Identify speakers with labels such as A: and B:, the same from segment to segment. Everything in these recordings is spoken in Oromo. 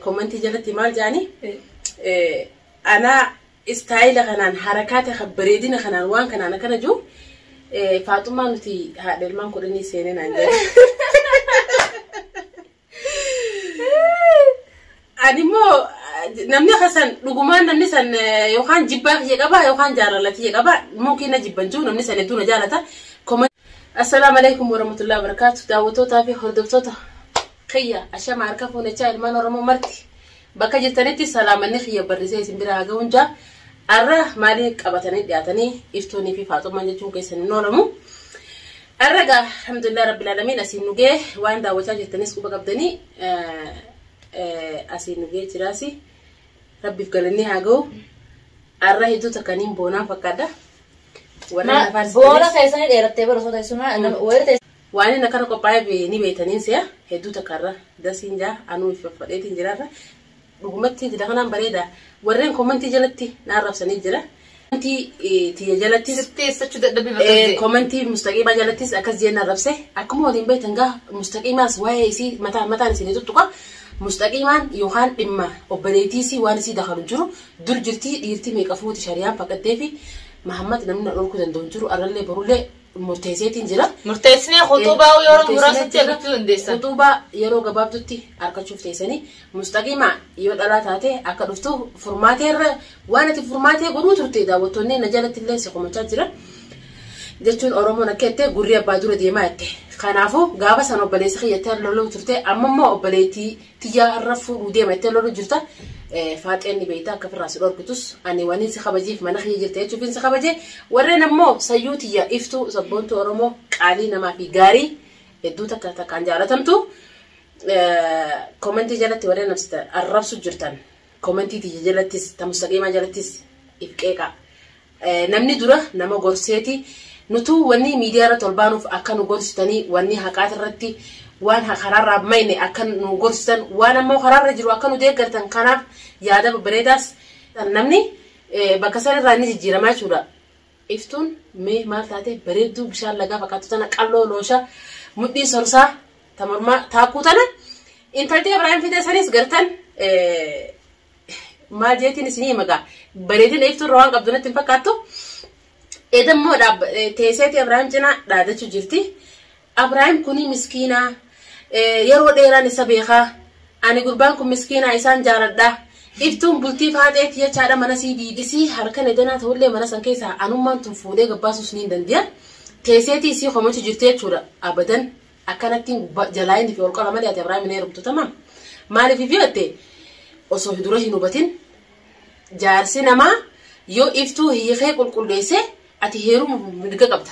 A: كومنتي جلتي مال جاني أنا استايل خنان حركات خبريدين خنان وان كان أنا كنا جو فاطمة نتي هذا المان كورني سنين عندي أنا مو نمني خسن رجومان نمني سن يوخان جبا يجابا يوخان جارلتي يجابا ممكن نجيب بنجو نمني سن دون جارلته كومنت السلام عليكم ورحمة الله وبركاته دعوتو تافي خردوتو خيا عشان ما أركبوا نتاعي ما نرمو مرتي بقى جتنيتي سلام النخية برزي سنبرا جونجا أره مالك أبتني دياتني إفتوني في فاطمة جتون كيسن نورمو أرجع الحمد لله رب العالمين أسينوجه وين دعوتها جتنيس كوبا قبضني أسينوجه تراسي ربي فقلني هاجو أره يدو تكانين بونا فكذا
B: ورنا بونا كيسن إيرتي برسول تيسونا أنا ويرت
A: وأنا نكنا كوباي بني بيتنين سيا هدو تكرر ده سينجا أنو يفقدت إنجرارة رغمتي تدخلنا بريدة ورين كومنتي جلتي نعرف سنيد جلا كومنتي تي جلتي
B: ستي سچو دبي
A: كومنتي مستقيمة جلتي أكاس جينا رفسه أكمل ودين بيتنجا مستقيمة سواء سي متى نسيني تبقى مستقيما يوخان إما أوبريتيسي وانسي دخلوا جرو دول جرتي يرتي ميكافوتي شريان فقط تفي محمد نمنا نقول كذا دونجرو أرلله برولله مرتزيتين جرا
B: مرتزين خطوبة ويورو مراسة جبتوا انديسا
A: خطوبة يورو جباب دوتي أركض شوف تيسني مستقيمة يود الله تاتي أكاد رفتو فرماتير وانا تفرماتي قدو ترتي دا وتوني نجالة الله سقوم تجرا جتون أرومونا كته غوريا بادورة ديمات خنافو جابا سانو بليسخي يتر لولو ترتي أما ما أبليتي تيجا الرفو وديمات لولو جرتا فاتني بيتا كفر راس الأوركتوس أني واني سخبجي في مناخ يجرتي تشوفين سخبجي ورينا مو سيوتي يا إفتو زبونتو أرومو علينا ما في جاري الدوتا كان جارتمتو كومنتي جلتي ورينا مستا الرفس جرتان كومنتي تيجي جلتي تمستقيمة جلتي إفكيكا نمني دورة نما غورسيتي نتو واني ميديا طلبانو أكانو غورستاني واني هكات الرتي وان خرار مايني أكن نغورستان وانا مو خرار رجلو أكنو ديقرتن كناف يادا ببريداس نمني بكسر راني جيرما شورا إفتون مي مالتاتي بريدو بشار لغا فكاتو تانا قلو لوشا مدي سرسا تمرما تاكو تانا انتالتي إبراهيم في دسانيس غرتن مال جيتي نسيني مغا بريدين إفتون روان قبضونا تنفكاتو إذا مو داب تيسيتي إبراهيم جنا دادتو جرتي إبراهيم كوني مسكينة يرو ديران سبيخة أنا قربانكم مسكينة إنسان جارده إفتون بلتي فاتت يا شارع مناسي ديسي حركة ندنا تقول مناسن كيسا أنو ما تنفوده قباسو سنين دنديا تيسيتي سي خمسة جرتي شورا أبدا أكانتين جلاين في القلم مالي أتبرع من يربطو تمام مالي في فيوتي أصو هدوره نوبتين جارسنا ما يو إفتو هي خير كل ليسه أتهيرو مدقة قبضة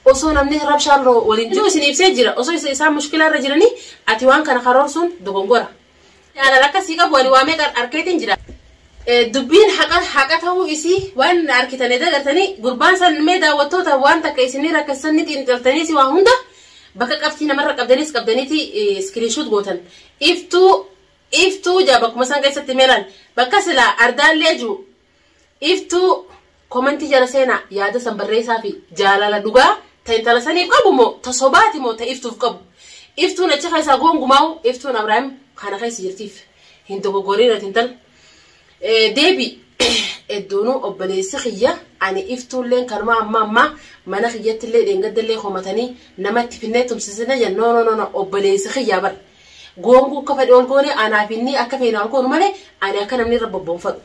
A: أصو نمني ربشارو ولينجو سنيب سجرا أصو إسا مشكلة رجلني أتوان كان خرورسون دغونغورا أنا لك سيكا بوالي وامي أركيتين جرا دبين حقته إسي وان أركيتاني دا قرتاني قربان سن ميدا وطوتا وان تكيسيني ركسني تنتلتاني سوا هوندا بكا قفتينا مرة قبدانيتي سكرينشوت غوتن إفتو جابك مثلا كيسة تميلان بكا سلا أردان ليجو إفتو كومنتي جرسينا يادا سنبريسا في جالالا دوغا تنتلساني قبو مو تصوباتي مو تإفتو في قبو إفتو نتشي خيسا غونغو ماو إفتو نبراهيم خانا خيس يرتيف هندو غورينا تنتل ديبي الدونو أبليسي خيا يعني إفتو لين كانوا أما مانا خيات اللي دينغد اللي خومتاني نما تفنيتم سيسنا جا نو أبليسي خيا بر غونغو كفا دولغوني أنا فيني أكفينا الكون مالي أنا أكنا مني رب بونفض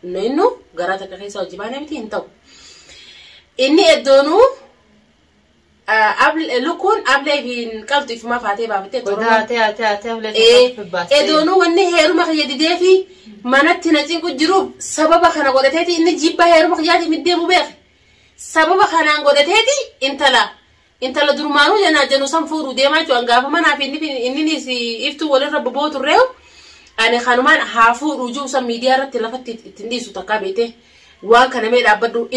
A: نينو غراتك خيسا وجبانا متي انتو إني الدونو قبل لكون قبل يبين قلت في ما فاتي بابتي
B: وده تي ولا
A: إدونو وني هيرو ما خيادي ده في ما نتنازين كجروب سبب خنا قدتي إن جيبها هيرو ما خيادي مدي مبيخ سبب خنا قدتي انت لا درمانو جنا جنو سنفورو دي ما جو انغاف ما نافي إني سي إفتو ولا رب بوت الريو أنا خانمان حافو رجوع سام ميديا رتلفت تنديسو تكابيته وان كان ميد أبدو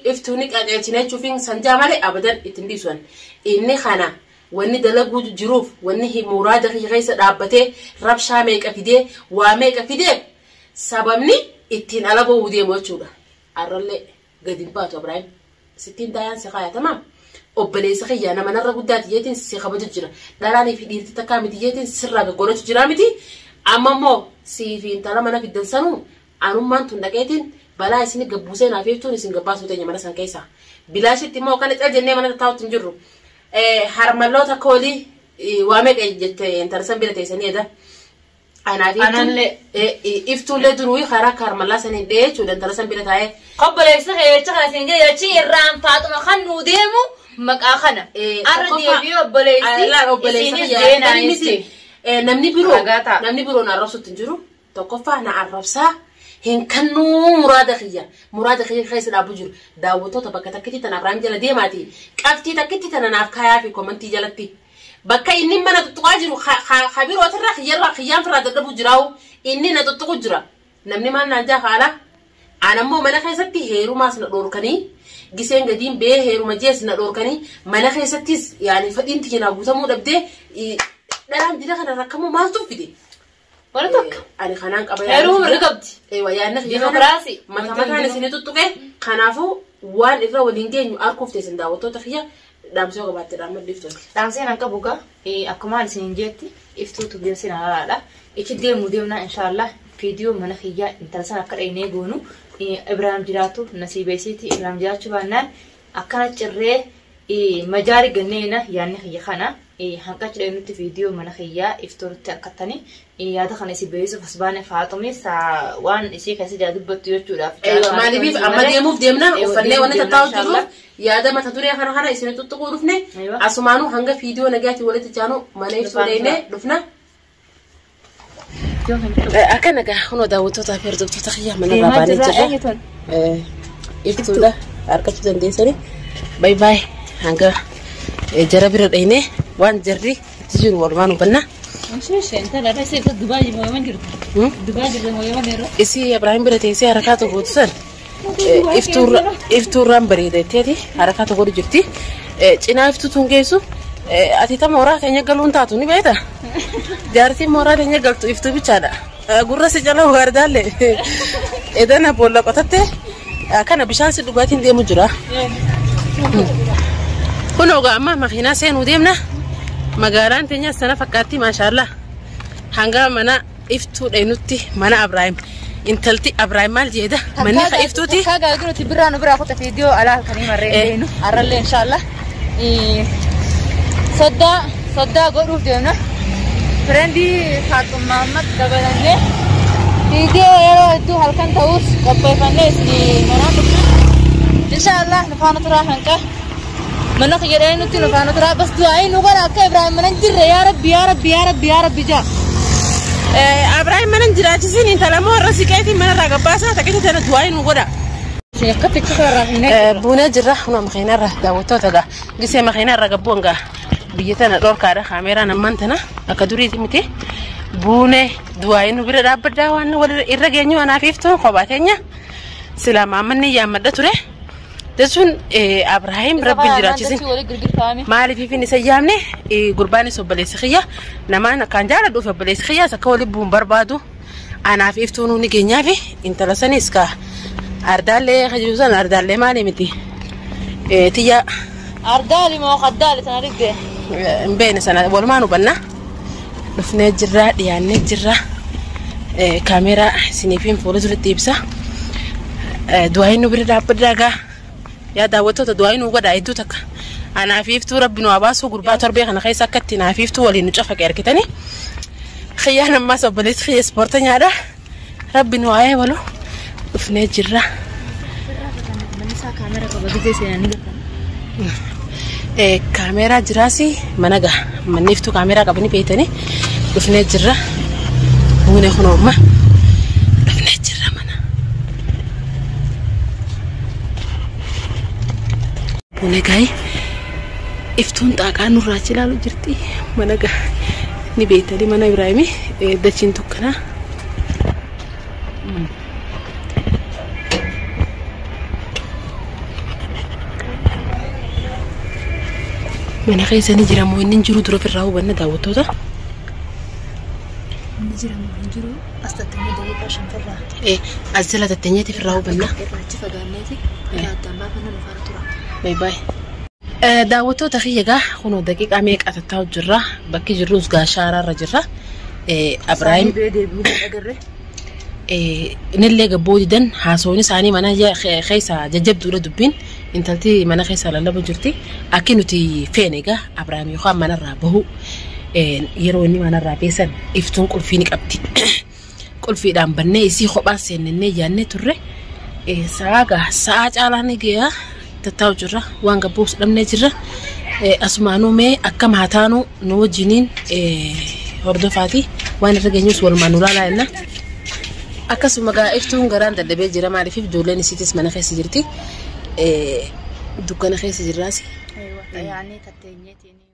A: إفتوني كأجنة شوفين سنجامله أبدا تنديسون إني خانا واني دلقو جروف واني هي مراد غيس رابطه رب شاميك أفيده واميك أفيده سببني إتين على بودي موجودة أرلله قديم باتو إبراهيم 60 دايان سخايا تمام أبلي سخيا أنا من الرجودات يتين سخبة جرا داراني في دير تكامتي يتين سرّا بقولة جرامتي amma immoo siifi intala mana fiddan sanuu anummaan tun dhaqeetiin balaa isin gabbusee naaf jechuun isin gabbaasuu teenya mana san keessa bilaashitti immoo kan itti jennee mana taa'utti hin jirru harmalloota koolii waamee jette intala san bira teessanii edda anaallee iftuullee duruu karaa harmallaa sanii jechuudha intala san bira taa'ee
B: qobboleessa heecha kana siin jedhe achi irraan Faaxuma kan nuu deemu maqaa kana arra deebi'ee obboleessi
A: namni biroo na arrabsutti hin jiru tokkoffaa na arrabsaa hin kannuu muraada kiyya keessa dhaabu jiru daawwattoota bakka takkitti tan Abrahaam jala deemaati qabxii takkitti tan naaf kaayaa fi komantii jalatti bakka inni mana tuttuqaa jiru habirootirra kiyyaan firraa dadhabu jiraawu inni na tuttuqu jira namni maal naan jaa haala anammoo mana keessatti heerumaas na dhoorkanii giseen gadiin bee heeruma jees na dhoorkanii mana keessattis yaani fadhiin tiyyanaa guutamuu dhabdee dhalaan dida kana rakkamuu maaltu fide
B: wala takka
A: ani kanaan qaba
B: heeruma rigabdi
A: wayaanna
B: dimokiraasii
A: mataan isin tuttuqe kanaafuu waan irra waliin geenyu arkuuf teessin daawwattoota kiyya dhaamsee qabaatte dhaammadhiiftooti
B: dhaamseen akka buga akkumaan isin jeetti iftuutu deemsin alaadha ichi deemnaa inshaallah viidiyoo mana kiyyaa intala san akka dhaynee goonu Ibraahim jiraatu nasiibeesiiti Ibraahim jiraachuu baannaan akkana cirree majaari ganneena yaanni kiyya kana hanqachi dhaynutti viidiyoo mana kiyyaa iftuutti akkattanii yaada kana isi beesuuf as baane Faaxumee waan isii keessa jaadubbattu jechuudhaaf
A: maaliif amma deemuuf deemna uffannee wanni tattaa'u jiru yaada mata duree kana isin tuttuquu dhufne asumaanuu hanga viidiyoo nagaatti walitti chaanu mana ibsuu deemnee dhufna akkana gaa kunoo daawwattoota fi hordoftoota kiyyaa mana baabaanee jirra ibsuudha harkachuu dandeessanii bye bye hanga jara bira dhaynee waan jarri itti jiru walumaan hubanna isi Abrahaam bira teessee harakaa tokko san iftuurraan bareedatteeti harakaa tokko jirti cinaa iftuutuun geessu ati ta mooraa keenya galuun taatu ni beekta jaartiin mooraa keenya galtu iftuu bichaadha gurra si jala gaardaalle edana boolla qotatte kana bishaan si dhugaatiin deemu jira kunoo amma makiinaa seenuu deemna magaalaan teenya sana fakkaatti maashaallah hanga mana iftuu dhaynutti mana Abrahaam intalti Abrahaam maal jeeda manni ka iftuuti
B: kaagaa jirutti biraan biraa kota viidiyoo alaa kanii marree deenu arralle inshallah Sadda godhuuf deemna friendii Faaxuma Mahammad dabalanne viidiyoo yeroo hedduu halkan ta'us qopheeffannee isin manaan dhufna inshallah nufaana turaa hanqa mana kiyya nuti nufaana turaa bas du'aayi nu godha akka Ibraahim manan jirre yaa rabbi jaa
A: Abrahaam manan jiraachisin intala moo warra siqeetiin mana irraa gabbaasaa takkiti tana du'aayi nu godha buunee jirra kunoo makiinaa irra daawwattoota gaa gisee makiinaa irra gabbuun gaa biyya tana dhorkaadha kaameeraan ammaan tana akka duriiti miti buunee du'aayi nu bira dhaabbaddaa waan irra geenyu anaaf iftuun kophaa teenya silaa maammanni yaammadha ture jechuun Abrahaam rabbi jiraachisin maaliifin isa yaamne gurbaanis obboleessi kiyya namaan akkaan jaaladhuuf obboleessi kiyyaas akka wali bu'uun barbaadu anaaf iftuun ni geenyaaf intala sanis kaa ardaalee hajuusan ardaalee maali miti tiyya
B: ardaali moo qaddaali sana rigde
A: mbeene sana walumaan hubanna dhufnee jirra dhiyaannee jirra kaameeraa isiniifin fuula duratti ibsa du'aayin nu bira dhaabbaddaa gaa yaa daawwattoota du'aayin nu godhaa hedduu takka anaaf iftuu rabbi nu abaasuu gurbaa torbee kana keessa akkatti naaf iftuu waliin nu cafaqe argitanii khiyyaan ammaas obboleessi khiyya ispoortanyaadha rabbi nu waa'ee walu dhufnee jirra kaameeraa jiraasi mana gaa manni iftuu kaameeraa qabanii beeytanii dhufnee jirra buunee kunoo amma dhufnee jirra mana buunee gaa'ii iftuun xaaqaa nurraa achi ilaalu jirti mana gaa ni beeytanii mana Ibraahimii dachiin tukkanaa mana keessanii jira moo inni jiru dura firraa hubanna daawwattoota
B: inni jira moo inni jiru as tatteenyee daqiiqaa 5 firraa
A: as jala tatteenyeeti firraa hubanna
B: irraachi fagaanneeti yaaddan baafana nufaana tura
A: bye bye daawwattoota kiyya gaa kunoo daqiiqaa meeqa tattaa'u jirra bakki jirrus gaa shaaraarra jirra Ibrahim نلقى جبودي دن حاسوني ساني منا جا خيسة ججب دولة دبين انتلتي منا خيسة للا بجرتي أكينو تي فينيجا إبراهيم يخام منا رابه يروني منا رابيسن إفتون كل فينك أبتي كل في دام بني يسي خباس إنني جاني ترى ساعة على نجيا تتوجرة وانجا بوس لم نجرة أسمانو مي أكم هاتانو نو جنين هردفاتي وين رجعنيوس والمانولا لنا أكاسو مجا إفتون جران تدبي جرا ما عرفي بدولين سيتس منا خيس جرتي دكان خيس جراسي
B: أيوة يعني كتينيتيني